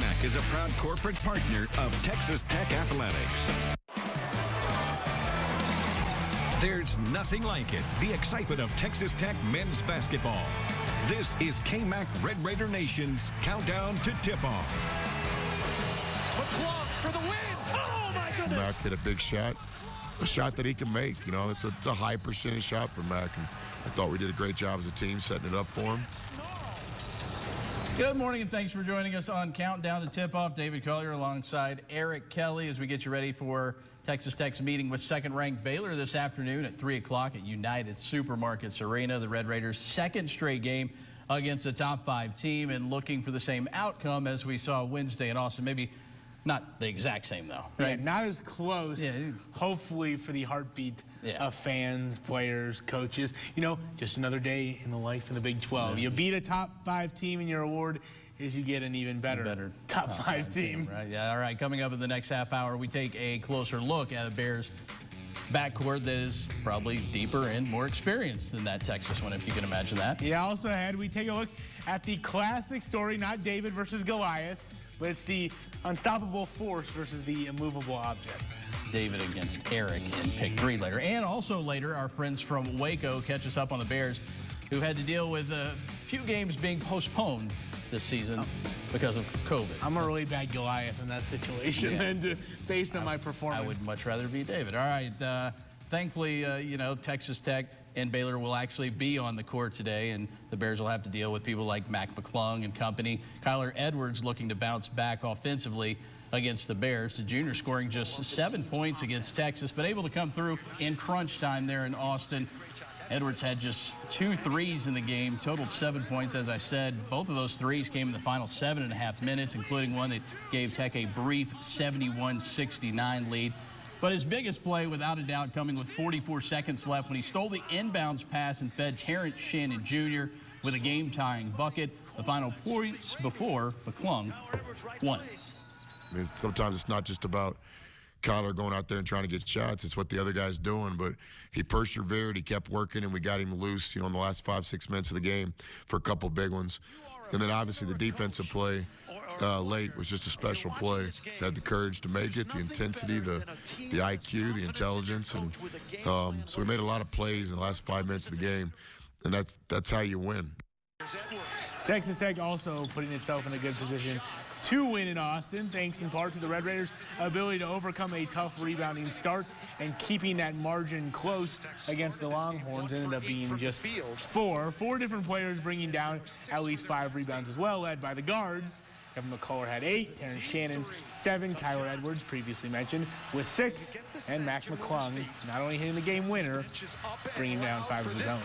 K-Mac is a proud corporate partner of Texas Tech Athletics. There's nothing like it. The excitement of Texas Tech men's basketball. This is K-Mac Red Raider Nation's countdown to tip-off. McClung for the win. Oh, my goodness. Mac hit a big shot, a shot that he can make. You know, it's a high percentage shot for Mac. And I thought we did a great job as a team setting it up for him. Good morning, and thanks for joining us on Countdown to Tip-Off. David Collier alongside Eric Kelly as we get you ready for Texas Tech's meeting with second-ranked Baylor this afternoon at 3 o'clock at United Supermarkets Arena. The Red Raiders' second straight game against a top-5 team and looking for the same outcome as we saw Wednesday in Austin. Maybe not the exact same, though. Right? Yeah, not as close, hopefully, for the heartbeat of fans, players, coaches. You know, just another day in the life in the Big 12. You beat a top-5 team, and your award is you get an even better top-5 team. Right? Yeah. All right. Coming up in the next half hour, we take a closer look at the Bears' backcourt that is probably deeper and more experienced than that Texas one, if you can imagine that. Yeah. Also ahead, we take a look at the classic story, not David versus Goliath, but it's the unstoppable force versus the immovable object. It's David against Eric in pick 3 later. And also later, our friends from Waco catch us up on the Bears, who had to deal with a few games being postponed this season because of COVID. I'm a really bad Goliath in that situation, based on my performance. I would much rather be David. All right. Thankfully, you know, Texas Tech and Baylor will actually be on the court today, and the Bears will have to deal with people like Mac McClung and company. Kyler Edwards looking to bounce back offensively against the Bears. The junior scoring just 7 points against Texas, but able to come through in crunch time there in Austin. Edwards had just 2 threes in the game, totaled 7 points, as I said. Both of those threes came in the final 7.5 minutes, including one that gave Tech a brief 71-69 lead. But his biggest play, without a doubt, coming with 44 seconds left when he stole the inbounds pass and fed Terrence Shannon Jr. with a game-tying bucket. The final points before McClung won it. I mean, sometimes it's not just about Kyler going out there and trying to get shots. It's what the other guy's doing. But he persevered, he kept working, and we got him loose, you know, in the last 5-6 minutes of the game for a couple big ones. And then obviously the defensive play late was just a special play. He had the courage to make it, the intensity, the IQ, the intelligence. And so we made a lot of plays in the last 5 minutes of the game, and that's how you win. Texas Tech also putting itself in a good position to win in Austin, thanks in part to the Red Raiders' ability to overcome a tough rebounding start and keeping that margin close against the Longhorns. Ended up being just four different players bringing down at least 5 rebounds as well, led by the guards. Kevin McCullough had 8, Terrence Shannon 7, Kyler Edwards, previously mentioned, with 6, and Mac McClung not only hitting the game winner, bringing down 5 of his own.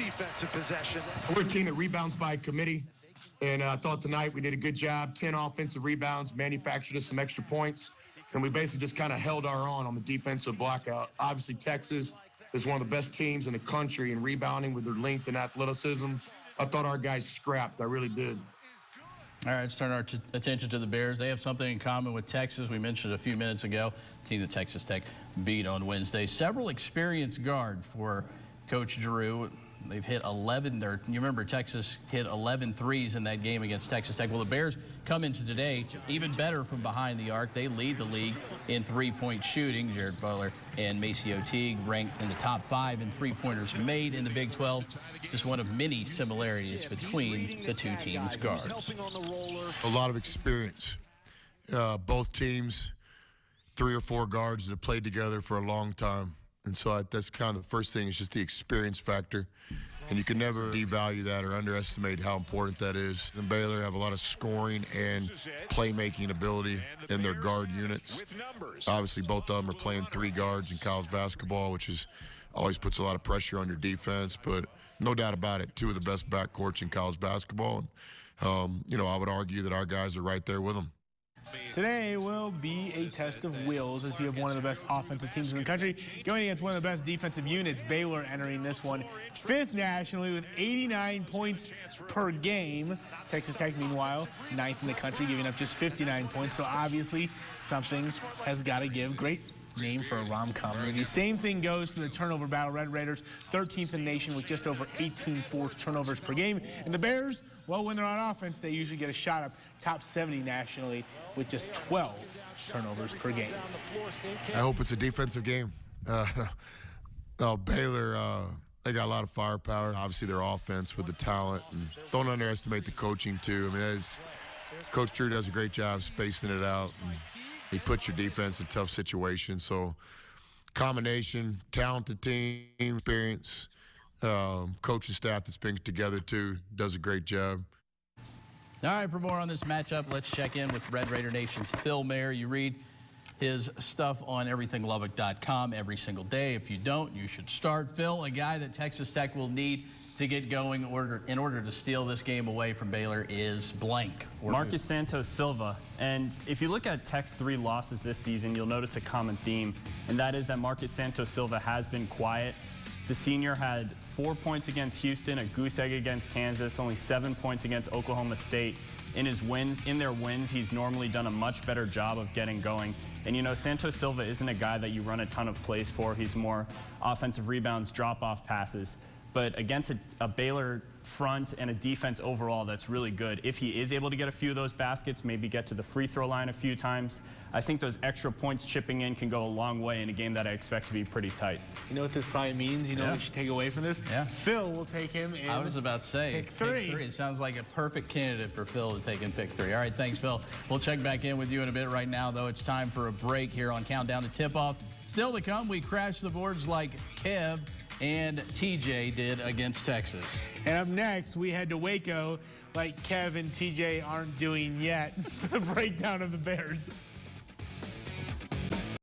We're a team that rebounds by committee, and I thought tonight we did a good job. 10 offensive rebounds, manufactured us some extra points, and we basically just kind of held our own on the defensive blockout. Obviously, Texas is one of the best teams in the country in rebounding with their length and athleticism. I thought our guys scrapped. I really did. All right, let's turn our attention to the Bears. They have something in common with Texas. We mentioned a few minutes ago, the team that Texas Tech beat on Wednesday. Several experienced guards for Coach Drew. They've hit 11. You remember Texas hit 11 threes in that game against Texas Tech. Well, the Bears come into today even better from behind the arc. They lead the league in three-point shooting. Jared Butler and Maceo Teague ranked in the top 5 in three-pointers made in the Big 12. Just one of many similarities between the two teams' guards. A lot of experience. Both teams, 3 or 4 guards that have played together for a long time. And so that's kind of the first thing, is just the experience factor. And you can never devalue that or underestimate how important that is. And Baylor have a lot of scoring and playmaking ability in their guard units. Obviously, both of them are playing 3 guards in college basketball, which always puts a lot of pressure on your defense. But no doubt about it, 2 of the best backcourts in college basketball. And, you know, I would argue that our guys are right there with them. Today will be a test of wills, as you have one of the best offensive teams in the country going against one of the best defensive units. Baylor entering this one 5th nationally with 89 points per game. Texas Tech, meanwhile, 9th in the country, giving up just 59 points. So obviously something has got to give. Great name for a rom-com movie. Same thing goes for the turnover battle. Red Raiders, 13th in the nation with just over 18 forced turnovers per game. And the Bears, well, when they're on offense, they usually get a shot up top 70 nationally with just 12 turnovers per game. I hope it's a defensive game. Baylor, they got a lot of firepower. Obviously, their offense with the talent. And don't underestimate the coaching, too. I mean, Coach Drew does a great job spacing it out. And he puts your defense in tough situations. So, combination, talented team, experience, coaching staff that's been together, too, does a great job. All right, for more on this matchup, let's check in with Red Raider Nation's Phil Mayer. You read his stuff on everythinglubbock.com every single day. If you don't, you should start. Phil, a guy that Texas Tech will need to get going in order to steal this game away from Baylor is blank. Marcus Santos Silva. And if you look at Tech's 3 losses this season, you'll notice a common theme, and that is that Marcus Santos Silva has been quiet. The senior had 4 points against Houston, a goose egg against Kansas, only 7 points against Oklahoma State. In their wins, he's normally done a much better job of getting going. And you know, Santos Silva isn't a guy that you run a ton of plays for. He's more offensive rebounds, drop-off passes. But against a Baylor front and a defense overall that's really good, if he is able to get a few of those baskets, maybe get to the free throw line a few times, I think those extra points chipping in can go a long way in a game that I expect to be pretty tight. You know what this probably means? You know what we should take away from this? Yeah. Phil will take him in. I was about to say, pick 3. It sounds like a perfect candidate for Phil to take in pick 3. All right, thanks, Phil. We'll check back in with you in a bit. Right now, though, it's time for a break here on Countdown to Tip-Off. Still to come, we crash the boards like Kev and TJ did against Texas. And up next, we head to Waco like Kev and TJ aren't doing yet for the breakdown of the Bears.